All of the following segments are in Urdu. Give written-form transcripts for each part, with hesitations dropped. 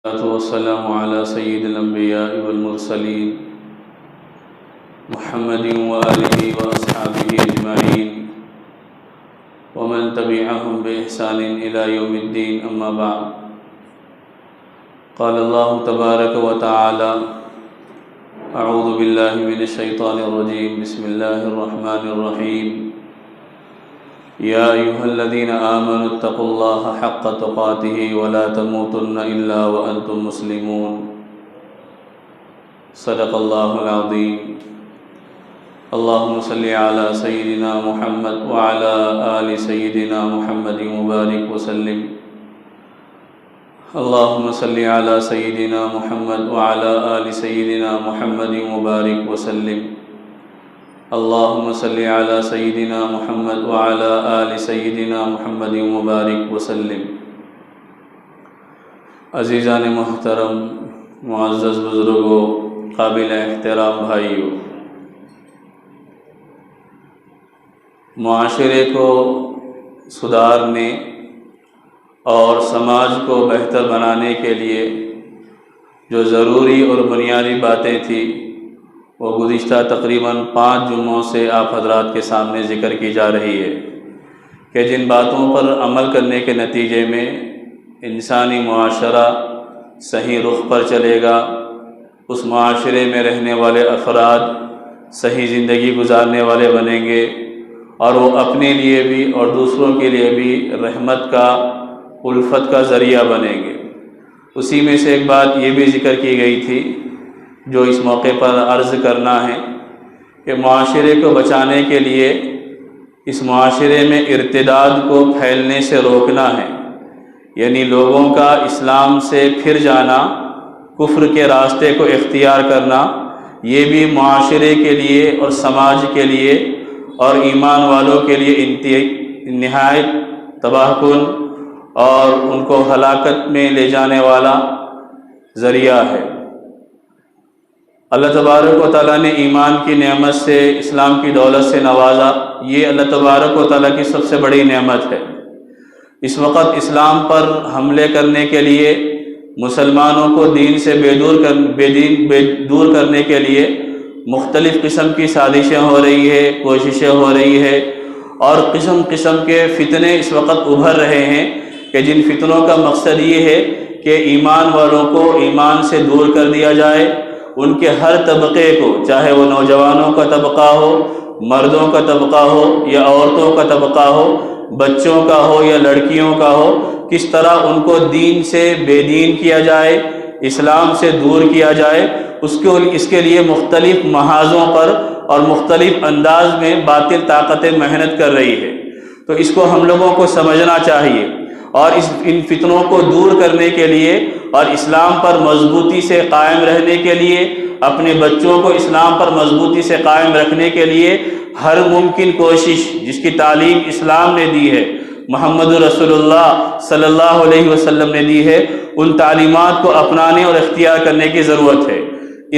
والسلام على سيد الأنبياء والمرسلين محمد وآله وأصحابه أجمعين ومن تبعهم بإحسان إلى يوم الدين أما بعد قال الله تبارك وتعالى أعوذ بالله من الشيطان الرجيم بسم الله الرحمن الرحيم يا أيها الذين آمنوا اتقوا الله حق تقاته ولا تموتن إلا وأنتم مسلمون صدق الله العظيم اللهم صل على سيدنا محمد وعلى آل سيدنا محمد وبارك وسلم اللهم صل على سيدنا محمد وعلى آل سيدنا محمد وبارك وسلم اللهم صل على سيدنا محمد وعلى آل سيدنا محمد وبارك وسلم۔ عزیزان محترم، معزز بزرگوں، قابل احترام بھائیوں، معاشرے کو سدھارنے اور سماج کو بہتر بنانے کے لیے جو ضروری اور بنیادی باتیں تھیں وہ گزشتہ تقریباً 5 جمعوں سے آپ حضرات کے سامنے ذکر کی جا رہی ہے کہ جن باتوں پر عمل کرنے کے نتیجے میں انسانی معاشرہ صحیح رخ پر چلے گا، اس معاشرے میں رہنے والے افراد صحیح زندگی گزارنے والے بنیں گے اور وہ اپنے لیے بھی اور دوسروں کے لیے بھی رحمت کا، الفت کا ذریعہ بنیں گے۔ اسی میں سے ایک بات یہ بھی ذکر کی گئی تھی جو اس موقع پر عرض کرنا ہے کہ معاشرے کو بچانے کے لیے اس معاشرے میں ارتداد کو پھیلنے سے روکنا ہے، یعنی لوگوں کا اسلام سے پھر جانا، کفر کے راستے کو اختیار کرنا، یہ بھی معاشرے کے لیے اور سماج کے لیے اور ایمان والوں کے لیے نہایت تباہ کن اور ان کو ہلاکت میں لے جانے والا ذریعہ ہے۔ اللہ تبارک و تعالیٰ نے ایمان کی نعمت سے، اسلام کی دولت سے نوازا، یہ اللہ تبارک و تعالیٰ کی سب سے بڑی نعمت ہے۔ اس وقت اسلام پر حملے کرنے کے لیے، مسلمانوں کو دین سے بے دور کرنے کے لیے مختلف قسم کی سازشیں ہو رہی ہے، کوششیں ہو رہی ہے، اور قسم قسم کے فتنے اس وقت ابھر رہے ہیں کہ جن فتنوں کا مقصد یہ ہے کہ ایمان والوں کو ایمان سے دور کر دیا جائے، ان کے ہر طبقے کو، چاہے وہ نوجوانوں کا طبقہ ہو، مردوں کا طبقہ ہو یا عورتوں کا طبقہ ہو، بچوں کا ہو یا لڑکیوں کا ہو، کس طرح ان کو دین سے بے دین کیا جائے، اسلام سے دور کیا جائے، اس کے لیے مختلف محاذوں پر اور مختلف انداز میں باطل طاقتیں محنت کر رہی ہے۔ تو اس کو ہم لوگوں کو سمجھنا چاہیے اور ان فتنوں کو دور کرنے کے لیے اور اسلام پر مضبوطی سے قائم رہنے کے لیے، اپنے بچوں کو اسلام پر مضبوطی سے قائم رکھنے کے لیے ہر ممکن کوشش جس کی تعلیم اسلام نے دی ہے، محمد رسول اللہ صلی اللہ علیہ وسلم نے دی ہے، ان تعلیمات کو اپنانے اور اختیار کرنے کی ضرورت ہے۔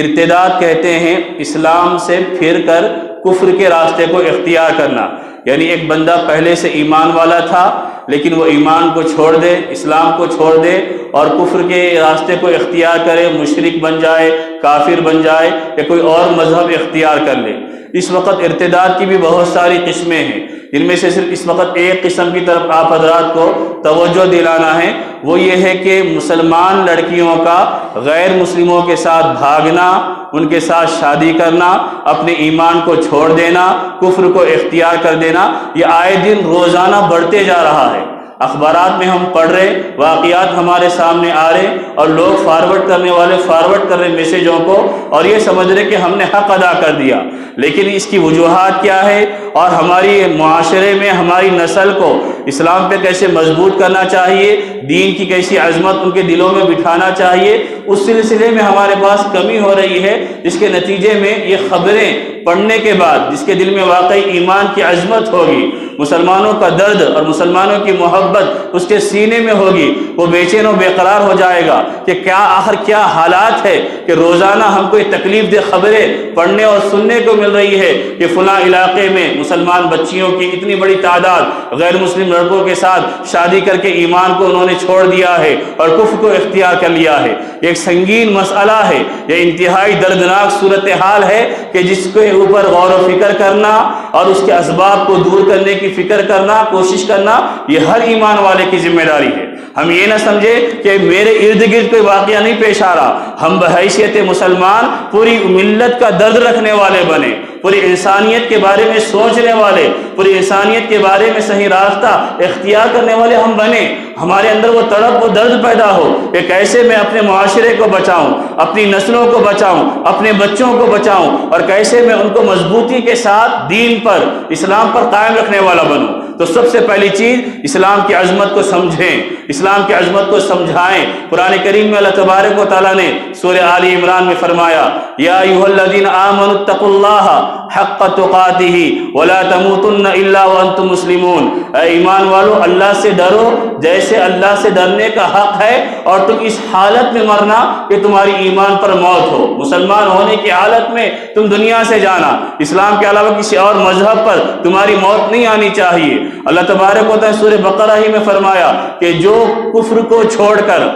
ارتداد کہتے ہیں اسلام سے پھر کر کفر کے راستے کو اختیار کرنا، یعنی ایک بندہ پہلے سے ایمان والا تھا لیکن وہ ایمان کو چھوڑ دے، اسلام کو چھوڑ دے اور کفر کے راستے کو اختیار کرے، مشرک بن جائے، کافر بن جائے یا کوئی اور مذہب اختیار کر لے۔ اس وقت ارتداد کی بھی بہت ساری قسمیں ہیں، جن میں سے صرف اس وقت ایک قسم کی طرف آپ حضرات کو توجہ دلانا ہے، وہ یہ ہے کہ مسلمان لڑکیوں کا غیر مسلموں کے ساتھ بھاگنا، ان کے ساتھ شادی کرنا، اپنے ایمان کو چھوڑ دینا، کفر کو اختیار کر دینا، یہ آئے دن روزانہ بڑھتے جا رہا ہے۔ اخبارات میں ہم پڑھ رہے، واقعات ہمارے سامنے آ رہے اور لوگ فارورڈ کرنے والے فارورڈ کر رہے میسیجوں کو اور یہ سمجھ رہے کہ ہم نے حق ادا کر دیا، لیکن اس کی وجوہات کیا ہے اور ہماری معاشرے میں ہماری نسل کو اسلام پہ کیسے مضبوط کرنا چاہیے، دین کی کیسی عظمت ان کے دلوں میں بٹھانا چاہیے، اس سلسلے میں ہمارے پاس کمی ہو رہی ہے، جس کے نتیجے میں یہ خبریں پڑھنے کے بعد جس کے دل میں واقعی ایمان کی عظمت ہوگی، مسلمانوں کا درد اور مسلمانوں کی محبت اس کے سینے میں ہوگی، وہ بے چین و بے قرار ہو جائے گا کہ آخر کیا حالات ہے کہ روزانہ ہم کو یہ تکلیف دہ خبریں پڑھنے اور سننے کو مل رہی ہے کہ فلاں علاقے میں مسلمان بچیوں کی اتنی بڑی تعداد غیر مسلم لڑکوں کے ساتھ شادی کر کے ایمان کو انہوں نے چھوڑ دیا ہے اور کفر کو اختیار کر لیا ہے. یہ ایک سنگین مسئلہ ہے, یہ انتہائی دردناک صورتحال ہے کہ جس کے اوپر غور و فکر کرنا اور اس کے اسباب کو دور کرنے کی فکر کرنا, کوشش کرنا, یہ ہر ایمان والے کی ذمہ داری ہے. ہم یہ نہ سمجھے کہ میرے ارد گرد کوئی واقعہ نہیں پیش آ رہا, ہم بحیثیت مسلمان پوری ملت کا درد رکھنے والے بنے, پوری انسانیت کے بارے میں سوچنے والے, پوری انسانیت کے بارے میں صحیح راستہ اختیار کرنے والے ہم بنے. ہمارے اندر وہ تڑپ, وہ درد پیدا ہو کہ کیسے میں اپنے معاشرے کو بچاؤں, اپنی نسلوں کو بچاؤں, اپنے بچوں کو بچاؤں, اور کیسے میں ان کو مضبوطی کے ساتھ دین پر, اسلام پر قائم رکھنے والا بنوں. تو سب سے پہلی چیز اسلام کی عظمت کو سمجھیں, اسلام کی عظمت کو سمجھائیں. قرآن کریم میں اللہ تبارک و تعالیٰ نے سورہ آل عمران میں فرمایا, یا ایھا الذین آمنوا اتقوا اللہ حق تقاتہ ولا تموتن الا وانتم مسلمون. اے ایمان والو, اللہ سے ڈرو جیسے اللہ سے ڈرنے کا حق ہے, اور تم اس حالت میں مرنا کہ تمہاری ایمان پر موت ہو. مسلمان ہونے کی حالت میں تم دنیا سے جانا, اسلام کے علاوہ کسی اور مذہب پر تمہاری موت نہیں آنی چاہیے. اللہ تبارک و تعالیٰ سورہ بقرہ ہی میں فرمایا کہ جو کفر کو چھوڑ کر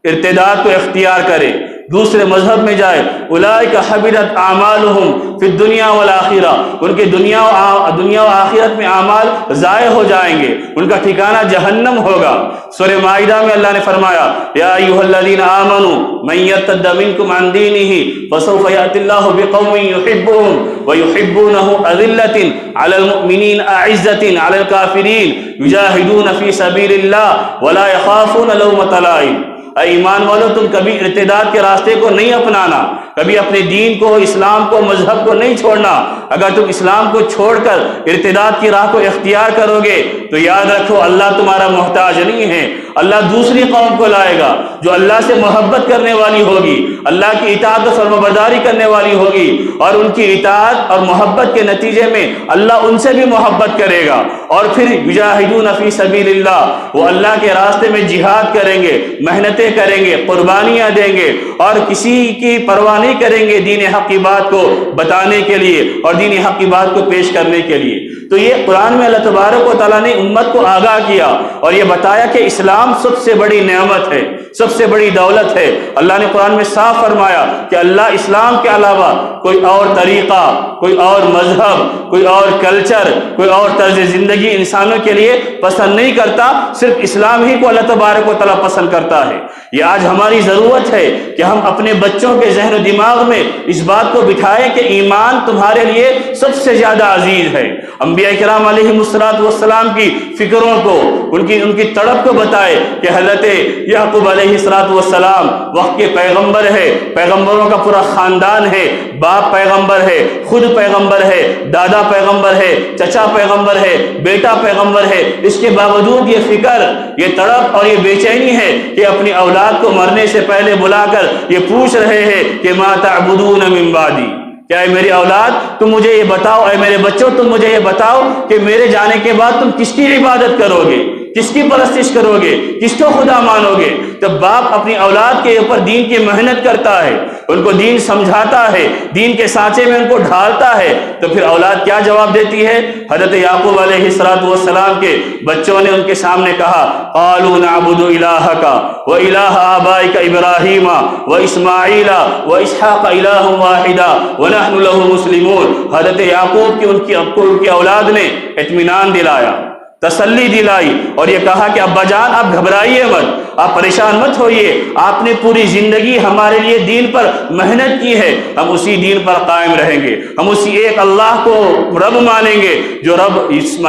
ارتداد کو اختیار کرے, دوسرے مذہب میں جائے, اولئک حبطت اعمالہم فی الدنیا والآخرہ, ان کے دنیا و آخرت میں اعمال ضائع ہو جائیں گے, ان کا ٹھکانہ جہنم ہوگا. سورہ مائدہ میں اللہ نے فرمایا, یا ایھا الذین آمنوا من یرتد منکم عن دینہ فسوف یأتی اللہ بقوم یحبهم ویحبونہ اذلۃ علی المؤمنین اعزۃ علی الکافرین یجاہدون فی سبیل اللہ ولا یخافون لومۃ لائم. اے ایمان والو, تم کبھی ارتداد کے راستے کو نہیں اپنانا, کبھی اپنے دین کو, اسلام کو, مذہب کو نہیں چھوڑنا. اگر تم اسلام کو چھوڑ کر ارتداد کی راہ کو اختیار کرو گے تو یاد رکھو اللہ تمہارا محتاج نہیں ہے. اللہ دوسری قوم کو لائے گا جو اللہ سے محبت کرنے والی ہوگی, اللہ کی اطاعت و فرمانبرداری کرنے والی ہوگی, اور ان کی اطاعت اور محبت کے نتیجے میں اللہ ان سے بھی محبت کرے گا. اور پھر یجاہدون فی سبیل اللہ, وہ اللہ کے راستے میں جہاد کریں گے, محنتیں کریں گے, قربانیاں دیں گے, اور کسی کی پرواہ نہیں کریں گے دین حق کی بات کو بتانے کے لیے اور دین حق کی بات کو پیش کرنے کے لیے. تو یہ قرآن میں اللہ تبارک و تعالیٰ نے امت کو آگاہ کیا اور یہ بتایا کہ اسلام سب سے بڑی نعمت ہے, سب سے بڑی دولت ہے. اللہ نے قرآن میں صاف فرمایا کہ اللہ اسلام کے علاوہ کوئی اور طریقہ, کوئی اور مذہب, کوئی اور کلچر, کوئی اور طرز زندگی انسانوں کے لیے پسند نہیں کرتا, صرف اسلام ہی کو اللہ تبارک و تعالیٰ پسند کرتا ہے. یہ آج ہماری ضرورت ہے کہ ہم اپنے بچوں کے ذہن و دماغ میں اس بات کو بٹھائیں کہ ایمان تمہارے لیے سب سے زیادہ عزیز ہے. انبیاء کرام علیہ السلام کی فکروں کو, ان کی تڑپ کو بتائے کہ حضرت یعقوب علیہ السلام وقت کے پیغمبر ہے, پیغمبروں کا پورا خاندان ہے, باپ پیغمبر ہے, خود پیغمبر ہے, دادا پیغمبر ہے, چچا پیغمبر ہے, بیٹا پیغمبر ہے. اس کے باوجود یہ فکر, یہ تڑپ اور یہ بے چینی ہے کہ اپنی اولاد کو مرنے سے پہلے بلا کر یہ پوچھ رہے ہیں کہ ما تعبدون من بعدی, کیا اے میری اولاد تم مجھے یہ بتاؤ, اے میرے بچوں تم مجھے یہ بتاؤ کہ میرے جانے کے بعد تم کس کی عبادت کرو گے, کس کی پرستش کرو گے, کس کو خدا مانو گے. جب باپ اپنی اولاد کے اوپر دین کی محنت کرتا ہے, ان کو دین سمجھاتا ہے, دین کے سانچے میں ان کو ڈھالتا ہے, تو پھر اولاد کیا جواب دیتی ہے؟ حضرت یعقوب علیہ السلام کے بچوں نے ان کے سامنے کہا, قالوا نعبد الہک و الہ آبائک ابراہیم و اسماعیل و اسحاق الہ واحدا ونحن لہ مسلمون. حضرت یعقوب کی ان کی اولاد نے اطمینان دلایا, تسلی دلائی, اور یہ کہا کہ ابا جان آپ گھبرائیے مت, آپ پریشان مت ہوئیے, آپ نے پوری زندگی ہمارے لیے دین پر محنت کی ہے, ہم اسی دین پر قائم رہیں گے, ہم اسی ایک اللہ کو رب مانیں گے جو رب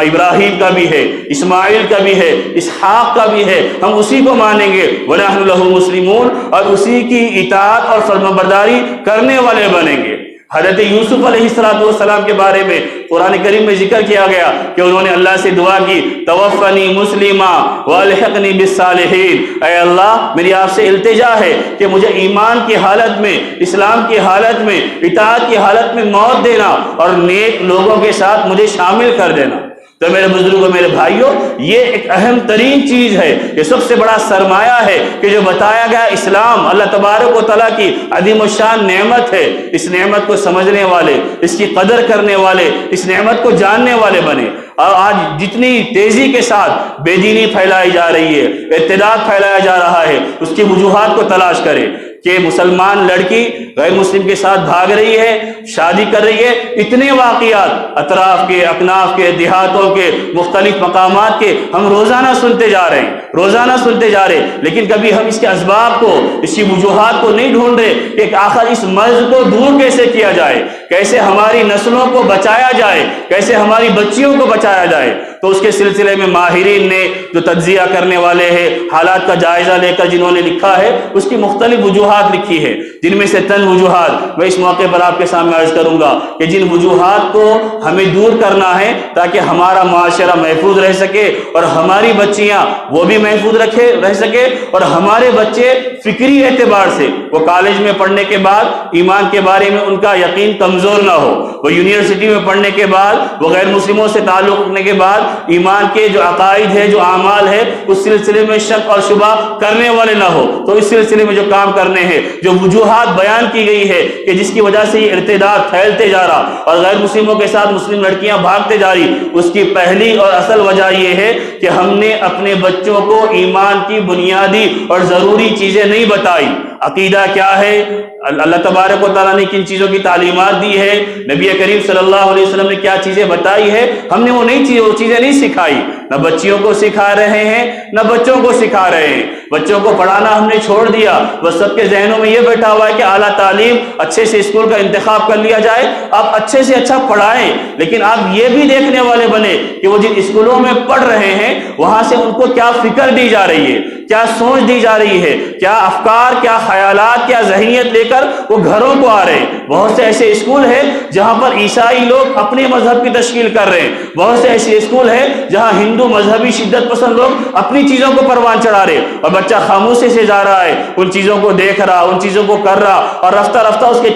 ابراہیم کا بھی ہے, اسماعیل کا بھی ہے, اسحاق کا بھی ہے, ہم اسی کو مانیں گے. وَنَحْنُ لَهُ مُسْلِمُونَ, اور اسی کی اطاعت اور فرمانبرداری کرنے والے بنیں گے. حضرت یوسف علیہ السلام کے بارے میں قرآن کریم میں ذکر کیا گیا کہ انہوں نے اللہ سے دعا کی, توفنی مسلما والحقنی بالصالحین, اے اللہ میری آپ سے التجا ہے کہ مجھے ایمان کی حالت میں, اسلام کی حالت میں, اطاعت کی حالت میں موت دینا اور نیک لوگوں کے ساتھ مجھے شامل کر دینا. تو میرے بزرگوں، میرے بھائیوں، یہ ایک اہم ترین چیز ہے، یہ سب سے بڑا سرمایہ ہے کہ جو بتایا گیا اسلام اللہ تبارک و تعالیٰ کی عظیم الشان نعمت ہے۔ اس نعمت کو سمجھنے والے، اس کی قدر کرنے والے، اس نعمت کو جاننے والے بنے۔ اور آج جتنی تیزی کے ساتھ بے دینی پھیلائی جا رہی ہے، ارتداد پھیلایا جا رہا ہے، اس کی وجوہات کو تلاش کرے کہ مسلمان لڑکی غیر مسلم کے ساتھ بھاگ رہی ہے، شادی کر رہی ہے۔ اتنے واقعات اطراف کے، اکناف کے، دیہاتوں کے، مختلف مقامات کے ہم روزانہ سنتے جا رہے ہیں، روزانہ سنتے جا رہے ہیں، لیکن کبھی ہم اس کے اسباب کو، اس کی وجوہات کو نہیں ڈھونڈ رہے کہ آخر اس مرض کو دور کیسے کیا جائے، کیسے ہماری نسلوں کو بچایا جائے، کیسے ہماری بچیوں کو بچایا جائے۔ تو اس کے سلسلے میں ماہرین نے، جو تجزیہ کرنے والے ہیں، حالات کا جائزہ لے کر جنہوں نے لکھا ہے، اس کی مختلف وجوہات لکھی ہے، جن میں سے چند وجوہات میں اس موقع پر آپ کے سامنے عرض کروں گا کہ جن وجوہات کو ہمیں دور کرنا ہے تاکہ ہمارا معاشرہ محفوظ رہ سکے اور ہماری بچیاں وہ بھی محفوظ رہ سکے، اور ہمارے بچے فکری اعتبار سے وہ کالج میں پڑھنے کے بعد ایمان کے بارے میں ان کا یقین کمزور نہ ہو، وہ یونیورسٹی میں پڑھنے کے بعد، وہ غیر مسلموں سے تعلق رکھنے کے بعد ایمان کے جو عقائد ہے، جو اعمال ہے، اس سلسلے میں شک اور شبہ کرنے والے نہ ہو۔ تو اس سلسلے میں جو کام کرنے ہیں، جو وجوہات بیان کی گئی ہے کہ جس کی وجہ سے یہ ارتداد پھیلتے جا رہا اور غیر مسلموں کے ساتھ مسلم لڑکیاں بھاگتے جا رہی، اس کی پہلی اور اصل وجہ یہ ہے کہ ہم نے اپنے بچوں کو ایمان کی بنیادی اور ضروری چیزیں نہیں بتائی۔ عقیدہ کیا ہے، اللہ تبارک و تعالیٰ نے کن چیزوں کی تعلیمات دی ہے، نبی کریم صلی اللہ علیہ وسلم نے کیا چیزیں بتائی ہے، ہم نے وہ چیزیں نہیں سکھائی، نہ بچیوں کو سکھا رہے ہیں، نہ بچوں کو سکھا رہے ہیں۔ بچوں کو پڑھانا ہم نے چھوڑ دیا، بس سب کے ذہنوں میں یہ بیٹھا ہوا ہے کہ اعلیٰ تعلیم، اچھے سے اسکول کا انتخاب کر لیا جائے، آپ اچھے سے اچھا پڑھائیں، لیکن آپ یہ بھی دیکھنے والے بنے کہ وہ جن اسکولوں میں پڑھ رہے ہیں وہاں سے ان کو کیا فکر دی جا رہی ہے، کیا سوچ دی جا رہی ہے، کیا افکار، کیا خیالات، کیا ذہنیت لے کر وہ گھروں کو آ رہے ہیں۔ بہت سے ایسے اسکول ہیں جہاں پر عیسائی لوگ اپنے مذہب کی تشکیل کر رہے ہیں، بہت سے ایسے اسکول ہیں جہاں ہندو مذہبی شدت پسند لوگ اپنی چیزوں کو پروان چڑھا رہے ہیں، اور بچہ خاموشی سے جا رہا ہے، ان چیزوں کو دیکھ رہا، ان چیزوں کو کر رہا، اور رفتہ رفتہ اس کے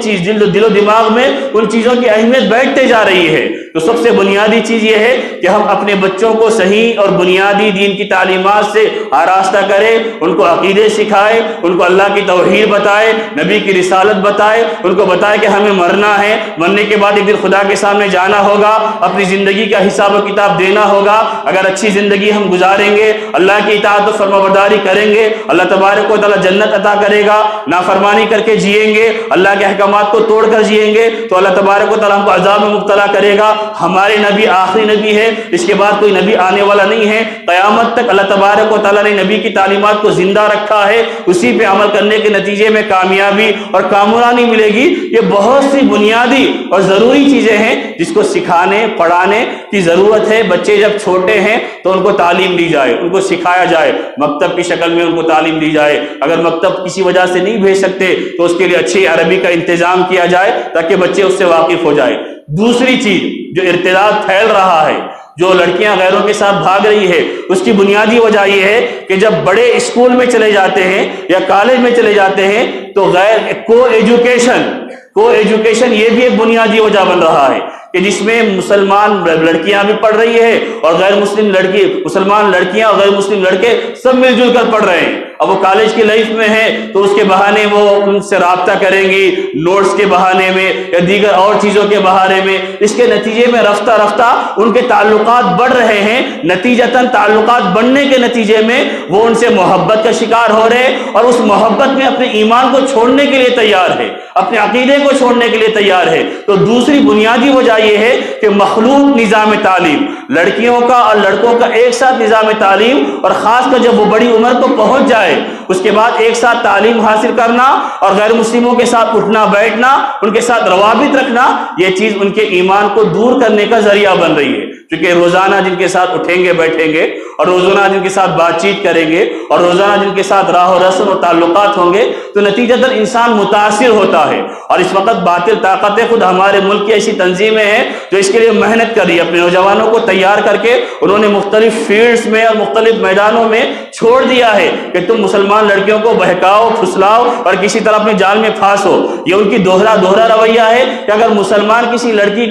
دل و دماغ میں ان چیزوں کی اہمیت بیٹھتے جا رہی ہے۔ تو سب سے بنیادی چیز یہ ہے کہ ہم اپنے بچوں کو صحیح اور بنیادی دین کی تعلیمات سے آراستہ کریں، ان کو عقیدے سکھائے، ان کو اللہ کی توحید بتائے، نبی کی رسالت بتائے، ان کو بتائے کہ ہمیں مرنا ہے، مرنے کے بعد ایک دن خدا کے سامنے جانا ہوگا، اپنی زندگی کا حساب و کتاب دینا ہوگا۔ اگر اچھی زندگی ہم گزاریں گے، اللہ کی اطاعت و فرمانبرداری کریں گے، اللہ تبارک و تعالیٰ جنت عطا کرے گا۔ نافرمانی کر کے جئیں گے، اللہ کے احکامات کو توڑ کر جئیں گے تو اللہ تبارک و تعالیٰ ہم کو عذاب میں مبتلا کرے گا۔ ہمارے نبی آخری نبی ہے، اس کے بعد کوئی نبی آنے والا نہیں ہے، قیامت تک اللہ تبارک و تعالیٰ نے نبی کی تعلیمات کو زندہ رکھا ہے، اسی پہ عمل کرنے کے نتیجے میں کامیابی اور کامرانی ملے گی۔ یہ بہت سی بنیادی اور ضروری چیزیں ہیں جس کو سکھانے پڑھانے کی ضرورت ہے۔ بچے جب چھوٹے ہیں تو ان کو تعلیم دی جائے، ان کو سکھایا جائے، مکتب کی شکل میں ان کو تعلیم دی جائے۔ اگر مکتب کسی وجہ سے نہیں بھیج سکتے تو اس کے لیے اچھی عربی کا انتظام کیا جائے تاکہ بچے اس سے واقف ہو جائے۔ دوسری چیز جو ارتداد پھیل رہا ہے، جو لڑکیاں غیروں کے ساتھ بھاگ رہی ہے، اس کی بنیادی وجہ یہ ہے کہ جب بڑے اسکول میں چلے جاتے ہیں یا کالج میں چلے جاتے ہیں تو کو ایجوکیشن یہ بھی ایک بنیادی وجہ بن رہا ہے کہ جس میں مسلمان لڑکیاں بھی پڑھ رہی ہے اور مسلمان لڑکیاں اور غیر مسلم لڑکے سب مل جل کر پڑھ رہے ہیں۔ اب وہ کالج کی لائف میں ہیں تو اس کے بہانے وہ ان سے رابطہ کریں گی، نوٹس کے بہانے میں یا دیگر اور چیزوں کے بہانے میں۔ اس کے نتیجے میں رفتہ رفتہ ان کے تعلقات بڑھ رہے ہیں، نتیجتاً تعلقات بڑھنے کے نتیجے میں وہ ان سے محبت کا شکار ہو رہے اور اس محبت میں اپنے ایمان کو چھوڑنے کے لیے تیار ہے، اپنے عقیدے کو چھوڑنے کے لیے تیار ہے۔ تو دوسری بنیادی وجہ یہ ہے کہ مخلوط نظام تعلیم، لڑکیوں کا اور لڑکوں کا ایک ساتھ نظام تعلیم، اور خاص کر جب وہ بڑی عمر کو پہنچ جائے اس کے بعد ایک ساتھ تعلیم حاصل کرنا اور غیر مسلموں کے ساتھ اٹھنا بیٹھنا، ان کے ساتھ روابط رکھنا، یہ چیز ان کے ایمان کو دور کرنے کا ذریعہ بن رہی ہے۔ کیونکہ روزانہ جن کے ساتھ اٹھیں گے بیٹھیں گے اور روزانہ جن کے ساتھ بات چیت کریں گے اور روزانہ جن کے ساتھ راہ و رسم اور تعلقات ہوں گے تو نتیجتاً انسان متاثر ہوتا ہے۔ اور اس وقت باطل طاقتیں خود ہمارے ملک کی ایسی تنظیمیں ہیں جو اس کے لیے محنت کر رہی ہے، اپنے نوجوانوں کو تیار کر کے انہوں نے مختلف فیلڈز میں اور مختلف میدانوں میں چھوڑ دیا ہے کہ تم مسلمان لڑکیوں کو بہکاؤ، پھسلاؤ اور کسی طرح اپنے جال میں پھانسو۔ یہ ان کی دوہرا رویہ ہے کہ اگر مسلمان کسی لڑکی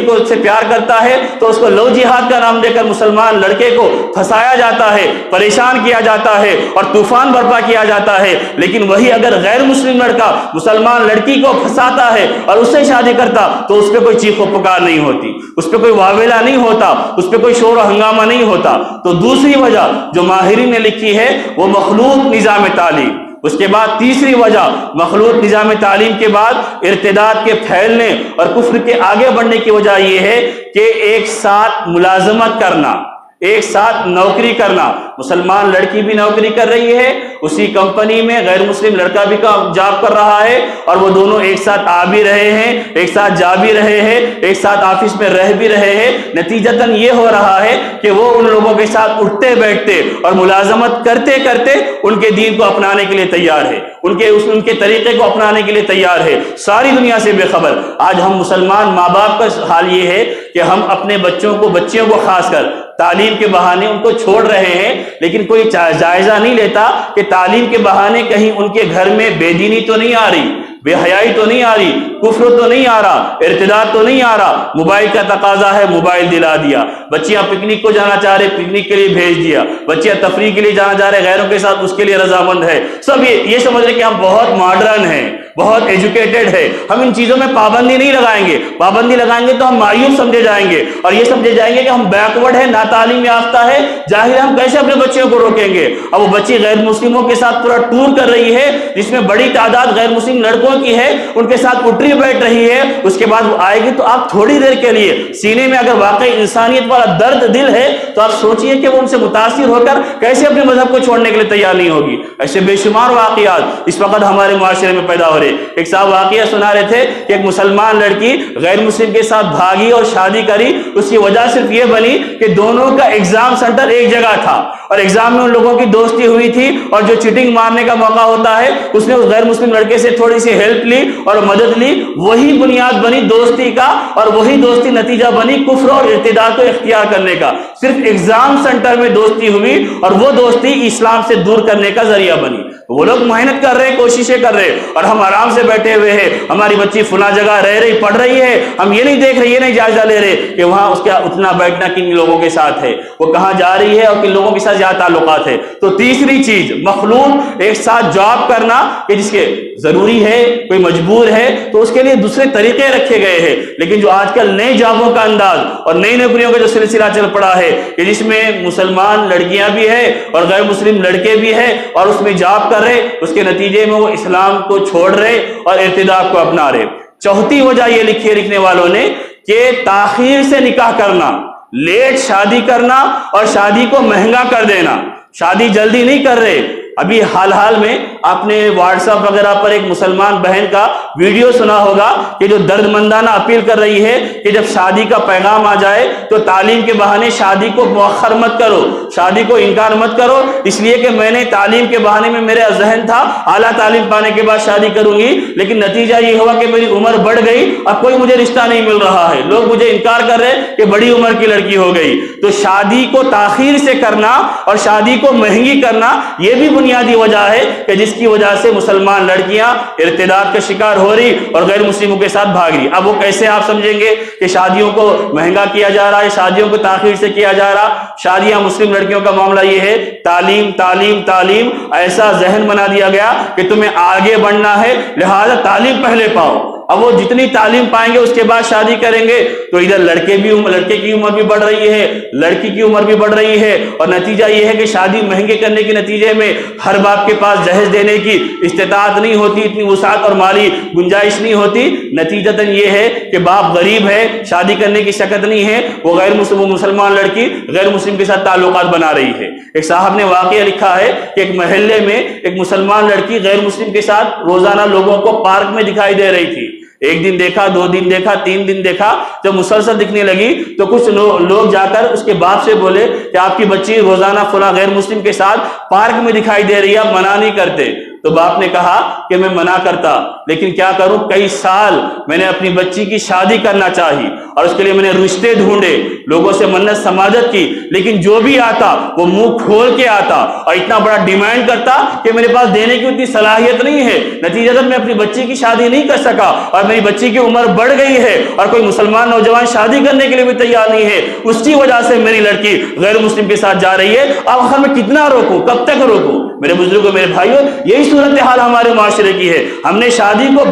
کو سے پیار کرتا ہے تو اس کو لو جہاد کا نام دے کر مسلمان لڑکے کو پھنسایا جاتا ہے، پریشان کیا جاتا ہے اور طوفان برپا کیا جاتا ہے۔ لیکن وہی اگر غیر مسلم لڑکا مسلمان لڑکی کو پھنساتا ہے اور اس سے شادی کرتا تو اس پہ کوئی چیخ و پکار نہیں ہوتی، اس پہ کوئی واویلا نہیں ہوتا، اس پہ کوئی شور و ہنگامہ نہیں ہوتا۔ تو دوسری وجہ جو ماہرین نے لکھی ہے وہ مخلوط نظام تعلیم۔ اس کے بعد تیسری وجہ مخلوط نظام تعلیم کے بعد ارتداد کے پھیلنے اور کفر کے آگے بڑھنے کی وجہ یہ ہے کہ ایک ساتھ ملازمت کرنا، ایک ساتھ نوکری کرنا۔ مسلمان لڑکی بھی نوکری کر رہی ہے، اسی کمپنی میں غیر مسلم لڑکا بھی جاب کر رہا ہے، اور وہ دونوں ایک ساتھ آ بھی رہے ہیں، ایک ساتھ جا بھی رہے ہیں، ایک ساتھ آفس میں رہ بھی رہے ہیں۔ نتیجتاً یہ ہو رہا ہے کہ وہ ان لوگوں کے ساتھ اٹھتے بیٹھتے اور ملازمت کرتے کرتے ان کے دین کو اپنانے کے لیے تیار ہے، ان کے طریقے کو اپنانے کے لیے تیار ہے، ساری دنیا سے بے خبر۔ آج ہم مسلمان ماں باپ کا حال یہ ہے کہ ہم اپنے بچیوں کو خاص کر تعلیم کے بہانے ان کو چھوڑ رہے ہیں، لیکن کوئی جائزہ نہیں لیتا کہ تعلیم کے بہانے کہیں ان کے گھر میں بے دینی تو نہیں آ رہی، بے حیائی تو نہیں آ رہی، کفر تو نہیں آ رہا، ارتداد تو نہیں آ رہا۔ موبائل کا تقاضا ہے، موبائل دلا دیا، بچیاں پکنک کو جانا چاہ رہے پکنک کے لیے بھیج دیا، بچیاں تفریح کے لیے جانا چاہ رہے غیروں کے ساتھ اس کے لیے رضامند ہے۔ سب یہ سمجھ رہے کہ ہم بہت ماڈرن ہیں، بہت ایجوکیٹڈ ہے، ہم ان چیزوں میں پابندی نہیں لگائیں گے۔ پابندی لگائیں گے تو ہم مایوس سمجھے جائیں گے اور یہ سمجھے جائیں گے کہ ہم بیکورڈ ہیں، ناتعلیم یافتہ ہے، جاہل۔ ہم کیسے اپنے بچیوں کو روکیں گے؟ اب وہ بچی غیر مسلموں کے ساتھ پورا ٹور کر رہی ہے، جس میں بڑی تعداد غیر مسلم لڑکوں کی ہے، ان کے ساتھ اٹھری بیٹھ رہی ہے، اس کے بعد وہ آئے گی تو آپ تھوڑی دیر کے لیے سینے میں اگر واقعی انسانیت والا درد دل ہے تو آپ سوچئے کہ وہ ان سے متاثر ہو کر کیسے اپنے مذہب کو چھوڑنے کے لیے تیار نہیں ہوگی۔ ایسے بے شمار واقعات اس وقت ہمارے معاشرے میں پیدا ہو رہے۔ ایک صاحب واقعہ سنا رہے تھے کہ ایک مسلمان لڑکی غیر مسلم کے ساتھ بھاگی اور شادی کری، اس کی وجہ صرف یہ بنی کہ دونوں کا ایگزام سینٹر ایک جگہ تھا اور ایگزام میں ان لوگوں کی دوستی ہوئی تھی، اور جو چیٹنگ مارنے کا موقع ہوتا ہے اس نے اس غیر مسلم لڑکے سے تھوڑی سی ہیلپ لی اور مدد لی، وہی بنیاد بنی دوستی کا، اور وہی دوستی نتیجہ بنی کفر اور ارتداد کو اختیار کرنے کا۔ صرف ایگزام سینٹر میں دوستی ہوئی اور وہ دوستی اسلام سے دور کرنے کا ذریعہ بنی۔ وہ لوگ محنت کر رہے ہیں، کوششیں کر رہے ہیں، اور ہم آرام سے بیٹھے ہوئے ہیں، ہماری بچی فلاں جگہ رہ رہی، پڑھ رہی ہے، ہم یہ نہیں دیکھ رہے، یہ نہیں جائزہ لے رہے کہ وہاں اس کا اتنا بیٹھنا کن لوگوں کے ساتھ ہے، وہ کہاں جا رہی ہے اور کن لوگوں کے ساتھ زیادہ تعلقات ہے۔ تو تیسری چیز مخلوط ایک ساتھ جاب کرنا، کہ جس کے ضروری ہے، کوئی مجبور ہے تو اس کے لیے دوسرے طریقے رکھے گئے ہیں، لیکن جو آج کل نئے جابوں کا انداز اور نئی نوکریوں کا جو سلسلہ چل پڑا ہے کہ جس میں مسلمان لڑکیاں بھی ہیں اور غیر مسلم لڑکے بھی ہیں اور اس میں جاب کر رہے، اس کے نتیجے میں وہ اسلام کو چھوڑ رہے اور ارتداد کو اپنا رہے۔ چوتھی وجہ یہ لکھی ہے لکھنے والوں نے کہ تاخیر سے نکاح کرنا، لیٹ شادی کرنا اور شادی کو مہنگا کر دینا۔ شادی جلدی نہیں کر رہے۔ ابھی حال میں آپ نے واٹس ایپ وغیرہ پر ایک مسلمان بہن کا ویڈیو سنا ہوگا کہ جو درد مندانہ اپیل کر رہی ہے کہ جب شادی کا پیغام آ جائے تو تعلیم کے بہانے شادی کو مؤخر مت کرو، شادی کو انکار مت کرو، اس لیے کہ میں نے تعلیم کے بہانے میں میرا ذہن تھا اعلیٰ تعلیم پانے کے بعد شادی کروں گی، لیکن نتیجہ یہ ہوا کہ میری عمر بڑھ گئی، اب کوئی مجھے رشتہ نہیں مل رہا ہے، لوگ مجھے انکار کر رہے کہ بڑی عمر کی لڑکی ہو گئی۔ تو شادی کو تاخیر سے کرنا اور شادی کو مہنگی کرنا یہ بھی بنیادی وجہ ہے کہ جس کی وجہ سے مسلمان لڑکیاں ارتداد کا شکار ہو رہی اور غیر مسلموں کے ساتھ بھاگ رہی۔ اب وہ کیسے آپ سمجھیں گے کہ شادیوں کو مہنگا کیا جا رہا ہے، شادیوں کو تاخیر سے کیا جا رہا؟ شادیاں مسلم لڑکیوں کا معاملہ یہ ہے، تعلیم تعلیم تعلیم، ایسا ذہن بنا دیا گیا کہ تمہیں آگے بڑھنا ہے لہذا تعلیم پہلے پاؤ۔ اب وہ جتنی تعلیم پائیں گے اس کے بعد شادی کریں گے تو ادھر لڑکے کی عمر بھی بڑھ رہی ہے، لڑکی کی عمر بھی بڑھ رہی ہے، اور نتیجہ یہ ہے کہ شادی مہنگے کرنے کے نتیجے میں ہر باپ کے پاس جہیز دینے کی استطاعت نہیں ہوتی، اتنی وسعت اور مالی گنجائش نہیں ہوتی۔ نتیجتاً یہ ہے کہ باپ غریب ہے، شادی کرنے کی شکت نہیں ہے، وہ مسلمان لڑکی غیر مسلم کے ساتھ تعلقات بنا رہی ہے۔ ایک صاحب نے واقعہ لکھا ہے کہ ایک محلے میں ایک مسلمان لڑکی غیر مسلم کے ساتھ روزانہ لوگوں کو پارک میں دکھائی دے رہی تھی۔ ایک دن دیکھا، 2 دن دیکھا، 3 دن دیکھا، جب مسلسل دکھنے لگی تو کچھ لوگ جا کر اس کے باپ سے بولے کہ آپ کی بچی روزانہ فلاں غیر مسلم کے ساتھ پارک میں دکھائی دے رہی ہے، آپ منع نہیں کرتے۔ تو باپ نے کہا کہ میں منع کرتا، لیکن کیا کروں، کئی سال میں نے اپنی بچی کی شادی کرنا چاہی اور اس کے لیے میں نے رشتے ڈھونڈے، لوگوں سے منت سماجت کی، لیکن جو بھی آتا وہ منہ کھول کے آتا اور اتنا بڑا ڈیمانڈ کرتا کہ میرے پاس دینے کی اتنی صلاحیت نہیں ہے، نتیجہ میں اپنی بچی کی شادی نہیں کر سکا اور میری بچی کی عمر بڑھ گئی ہے اور کوئی مسلمان نوجوان شادی کرنے کے لیے بھی تیار نہیں ہے، اس کی وجہ سے میری لڑکی غیر مسلم کے ساتھ جا رہی ہے، اب آخر میں کتنا روکوں، کب تک روکوں؟ میرے بزرگوں، میرے بھائیوں، یہی صورتحال ہمارے معاشرے کی ہے۔ ہم نے شادی کو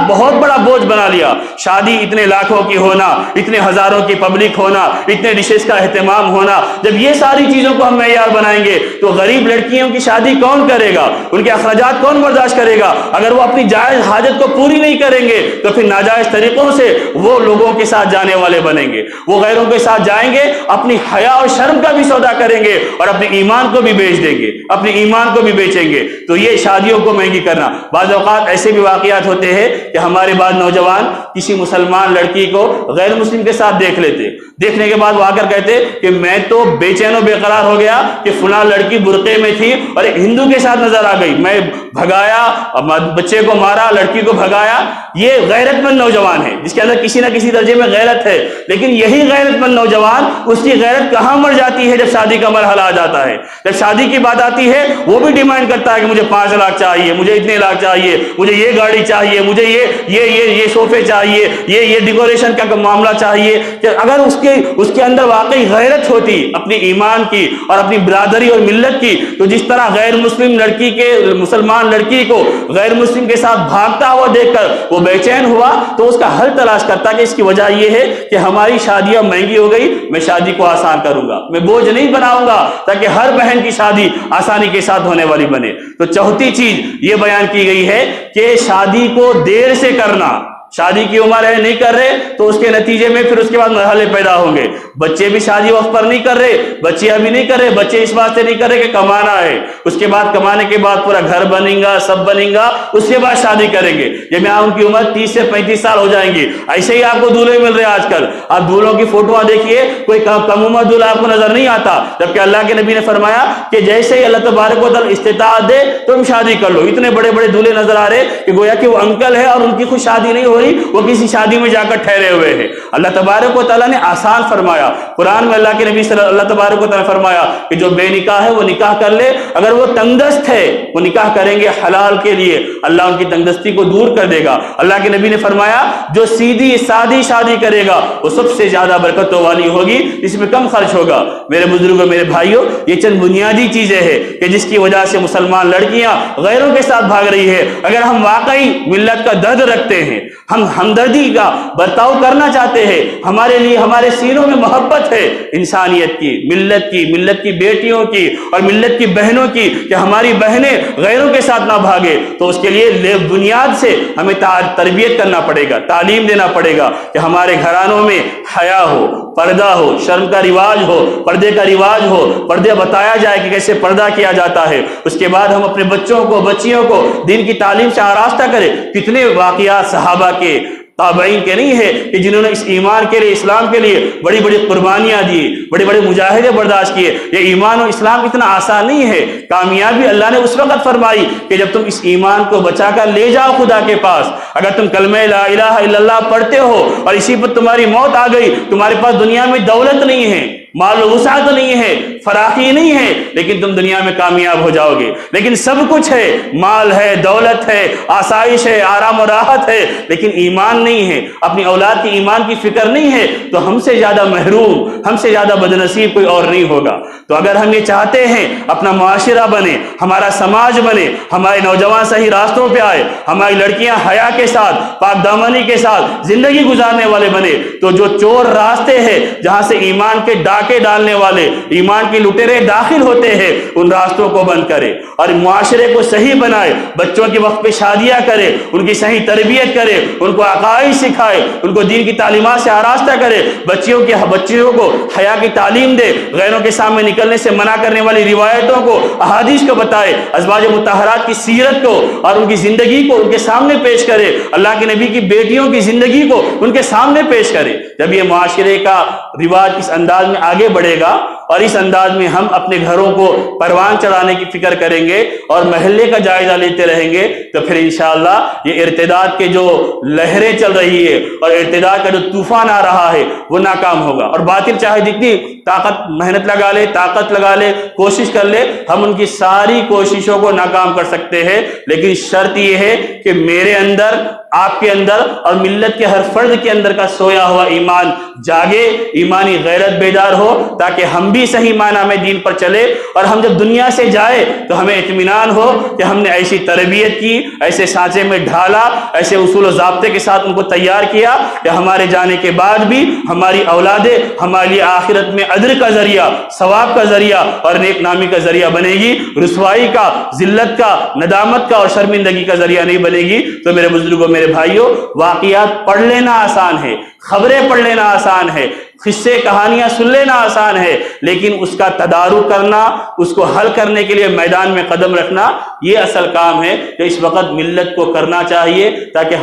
بہت بڑا بوجھ بنا لیا، شادی اتنے لاکھوں کی ہونا، اتنے ہزاروں کی پبلک ہونا، اتنے ڈشز کا اہتمام ہونا، جب یہ ساری چیزوں کو ہم معیار بنائیں گے تو غریب لڑکیوں کی شادی کون کرے گا، ان کے اخراجات کون برداشت کرے گا؟ اگر وہ اپنی جائز حاجت کو پوری نہیں کریں گے تو پھر ناجائز طریقوں سے وہ لوگوں کے ساتھ جانے والے بنیں گے، وہ غیروں کے ساتھ جائیں گے، اپنی حیا اور شرم کا بھی سودا کریں گے اور اپنے ایمان کو بھی بیچ دیں گے، اپنے ایمان کو بھی بیچیں گے۔ تو یہ شادیوں کو مہنگی کرنا۔ بعض اوقات ایسے بھی واقعات ہوتے ہیں کہ ہمارے بعض نوجوان کسی مسلمان لڑکی کو غیر مسلم کے ساتھ دیکھ لیتے، دیکھنے کے بعد وہ آ کر کہتے کہ میں تو بے چین و بے قرار ہو گیا کہ فلاں لڑکی برقعے میں تھی اور ایک ہندو کے ساتھ نظر آ گئی، میں بھگایا، بچے کو مارا، لڑکی کو بھگایا۔ یہ غیرت مند نوجوان ہے جس کے اندر کسی نہ کسی درجے میں غیرت ہے، لیکن یہی غیرت مند نوجوان، اس کی غیرت کہاں مر جاتی ہے جب شادی کا مرحلہ آ جاتا ہے۔ جب شادی کی بات آتی ہے وہ بھی ڈیمانڈ کرتا ہے کہ مجھے 5 لاکھ چاہیے، مجھے اتنے لاکھ چاہیے، مجھے یہ گاڑی چاہیے، مجھے یہ صوفے چاہیے، یہ ڈیکوریشن کا معاملہ چاہیے۔ کہ اگر اس کے اندر واقعی غیرت ہوتی اپنی ایمان کی اور اپنی برادری اور ملت کی، تو جس طرح غیر مسلم لڑکی کے مسلمان لڑکی کو غیر مسلم کے ساتھ بھاگتا ہوا دیکھ کر وہ بے چین ہوا تو اس کا حل تلاش کرتا کہ اس کی وجہ یہ ہے کہ ہماری شادیاں مہنگی ہو گئی، میں شادی کو آسان کروں گا، میں بوجھ نہیں بناؤں گا تاکہ ہر بہن کی شادی آسانی کے ساتھ ہونے والی بنے۔ تو چوتھی چیز یہ بیان کی گئی ہے کہ شادی کو دیر سے کرنا۔ شادی کی عمر ہے، نہیں کر رہے تو اس کے نتیجے میں پھر اس کے بعد مرحلے پیدا ہوں گے۔ بچے بھی شادی وقت پر نہیں کر رہے، بچے ابھی نہیں کر رہے، بچے اس بات سے نہیں کر رہے کہ کمانا ہے، اس کے بعد کمانے کے بعد پورا گھر بنے گا، سب بنے گا، اس کے بعد شادی کریں گے۔ جب یہاں ان کی عمر 30 سے 35 سال ہو جائیں گی، ایسے ہی آپ کو دولہے مل رہے ہیں آج کل۔ آپ دولہوں کی فوٹوਆਂ دیکھیے، کوئی کم عمر دولہا آپ کو نظر نہیں آتا، جبکہ اللہ کے نبی نے فرمایا کہ جیسے ہی اللہ تبارک و تعالیٰ استطاعت دے تم شادی کر لو۔ اتنے بڑے بڑے دولہے نظر آ رہے کہ گویا کہ وہ انکل ہے اور ان کی خود شادی نہیں ہو رہی، وہ کسی شادی میں جا کر ٹھہرے ہوئے ہیں۔ اللہ تبارک و تعالیٰ نے آسان فرمایا، قرآن میں اللہ کے نبی صلی اللہ تبارک و تعالیٰ نے فرمایا کہ جو بے نکاح ہے وہ نکاح کر لے، اگر وہ تنگ دست ہے وہ نکاح کریں گے حلال کے لیے، اللہ ان کی تنگ دستی کو دور کر دے گا۔ اللہ کے نبی نے فرمایا جو سیدھی سادی شادی کرے گا وہ سب سے زیادہ برکتوں والی ہوگی، اس میں کم خرچ ہوگا۔ میرے بزرگوں، میرے بھائیوں، یہ چند بنیادی چیزیں ہیں کہ جس کی وجہ سے مسلمان لڑکیاں غیروں کے ساتھ بھاگ رہی ہے۔ اگر ہم واقعی ملت کا درد رکھتے ہیں، ہم ہمدردی کا برتاؤ کرنا چاہتے ہیں، ہمارے لیے ہمارے سینوں میں محبت ہے انسانیت کی، ملت کی بیٹیوں کی اور ملت کی بہنوں کی، کہ ہماری بہنیں غیروں کے ساتھ نہ بھاگے، تو اس کے لیے بنیاد سے ہمیں تربیت کرنا پڑے گا، تعلیم دینا پڑے گا کہ ہمارے گھرانوں میں حیا ہو، پردہ ہو، شرم کا رواج ہو، پردے کا رواج ہو، پردے بتایا جائے کہ کیسے پردہ کیا جاتا ہے۔ اس کے بعد ہم اپنے بچوں کو، بچیوں کو دین کی تعلیم سے آراستہ کریں۔ کتنے واقعات صحابہ کے، تابعین کے نہیں ہے کہ جنہوں نے اس ایمان کے لیے، اسلام کے لیے بڑی بڑی قربانیاں دی، بڑے بڑے مجاہدے برداشت کیے۔ یہ ایمان و اسلام اتنا آسان نہیں ہے۔ کامیابی اللہ نے اس وقت فرمائی کہ جب تم اس ایمان کو بچا کر لے جاؤ خدا کے پاس۔ اگر تم کلمہ لا الہ الا اللہ پڑھتے ہو اور اسی پر تمہاری موت آ گئی، تمہارے پاس دنیا میں دولت نہیں ہے، مال و وسعت نہیں ہے، فراخی نہیں ہے، لیکن تم دنیا میں کامیاب ہو جاؤ گے۔ لیکن سب کچھ ہے، مال ہے، دولت ہے، آسائش ہے، آرام و راحت ہے، لیکن ایمان نہیں ہے، اپنی اولاد کی ایمان کی فکر نہیں ہے، تو ہم سے زیادہ محروم، ہم سے زیادہ بدنصیب کوئی اور نہیں ہوگا۔ تو اگر ہم یہ چاہتے ہیں اپنا معاشرہ بنے، ہمارا سماج بنے، ہمارے نوجوان صحیح راستوں پہ آئے، ہماری لڑکیاں حیا کے ساتھ، پاک دامنی کے ساتھ زندگی گزارنے والے بنے، تو جو چور راستے ہیں جہاں سے ایمان کے ڈاکے ڈالنے والے، ایمان کے لٹیرے داخل ہوتے ہیں، ان راستوں کو بند کرے اور معاشرے کو صحیح بنائے، بچوں کے وقت پہ شادیاں کرے، ان کی صحیح تربیت کرے، ان کو عقائد سکھائے، ان کو دین کی تعلیمات سے آراستہ کرے، بچیوں کو حیا کی تعلیم دے، غیروں کے سامنے نکلنے سے منع کرنے والی روایتوں کو، احادیث کو بتائے، ازواج مطہرات کی سیرت کو اور ان کی زندگی کو ان کے سامنے پیش کرے، اللہ کے نبی کی بیٹیوں کی زندگی کو ان کے سامنے پیش کرے۔ جب یہ معاشرے کا رواج اس انداز میں آگے بڑھے گا اور اس انداز میں ہم اپنے گھروں کو پروان چڑھانے کی فکر کریں گے اور محلے کا جائزہ لیتے رہیں گے تو پھر انشاءاللہ یہ ارتداد کے جو لہریں چل رہی ہے اور ارتداد کا جو طوفان آ رہا ہے وہ ناکام ہوگا. اور باطل چاہے جتنی محنت لگا لے، طاقت لگا لے، کوشش کر لے، ہم ان کی ساری کوششوں کو ناکام کر سکتے ہیں، لیکن شرط یہ ہے کہ میرے اندر، آپ کے اندر اور ملت کے ہر فرد کے اندر کا سویا ہوا ایمان جاگے، ایمانی غیرت بیدار ہو، تاکہ ہم بھی صحیح معنی میں دین پر چلے اور ہم جب دنیا سے جائے تو ہمیں اطمینان ہو کہ ہم نے ایسی تربیت کی، ایسے سانچے میں ڈھالا، ایسے اصول و ضابطے کے ساتھ ان کو تیار کیا کہ ہمارے جانے کے بعد بھی ہماری اولادیں ہمارے لیے آخرت میں اجر کا ذریعہ، ثواب کا ذریعہ اور نیک نامی کا ذریعہ بنے گی، رسوائی کا، ذلت کا، ندامت کا اور شرمندگی کا ذریعہ نہیں بنے گی. تو میرے بزرگوں، میرے بھائیوں، واقعات پڑھ لینا آسان ہے، خبریں پڑھ لینا آسان ہے، قصے کہانیاں سن لینا آسان ہے، لیکن اس کا تدارک کرنا، اس کو حل کرنے کے لیے میدان میں قدم رکھنا، یہ اصل کام ہے جو اس وقت ملت کو کرنا چاہیے، تاکہ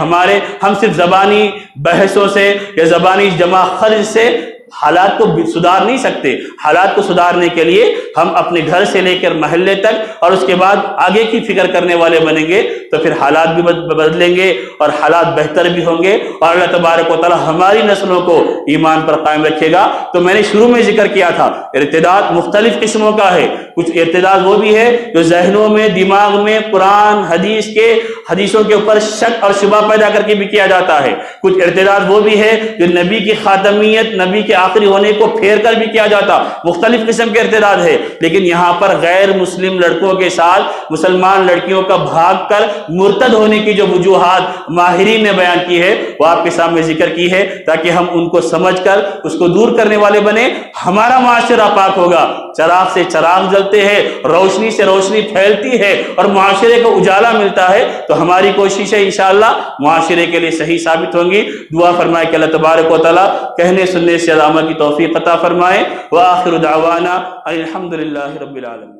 ہم صرف زبانی بحثوں سے یا زبانی جمع خرچ سے حالات کو سدھار نہیں سکتے. حالات کو سدھارنے کے لیے ہم اپنے گھر سے لے کر محلے تک اور اس کے بعد آگے کی فکر کرنے والے بنیں گے تو پھر حالات بھی بدلیں گے اور حالات بہتر بھی ہوں گے اور اللہ تبارک و تعالی ہماری نسلوں کو ایمان پر قائم رکھے گا. تو میں نے شروع میں ذکر کیا تھا ارتداد مختلف قسموں کا ہے. کچھ ارتداد وہ بھی ہے جو ذہنوں میں، دماغ میں قرآن حدیثوں کے اوپر شک اور شبہ پیدا کر کے بھی کیا جاتا ہے. کچھ ارتداد وہ بھی ہے جو نبی کی خاتمیت، نبی کے آخری ہونے کو پھیر کر بھی کیا جاتا. مختلف قسم کے ارتداد ہے، لیکن یہاں پر غیر مسلم لڑکوں کے ساتھ مسلمان لڑکیوں کا بھاگ کر مرتد ہونے کی جو وجوہات ماہرین نے بیان کی ہے وہ آپ کے سامنے ذکر کی ہے، تاکہ ہم ان کو سمجھ کر اس کو دور کرنے والے بنے. ہمارا معاشرہ پاک ہوگا، چراغ سے چراغ جلتے ہیں، روشنی سے روشنی پھیلتی ہے اور معاشرے کو اجالا ملتا ہے. تو ہماری کوششیں انشاءاللہ معاشرے کے لیے صحیح ثابت ہوں گی. دعا فرمائے کہ اللہ تبارک و تعالی کہنے سننے سے عمل کی توفیق عطا فرمائے. وآخر دعوانا الحمدللہ رب العالمین.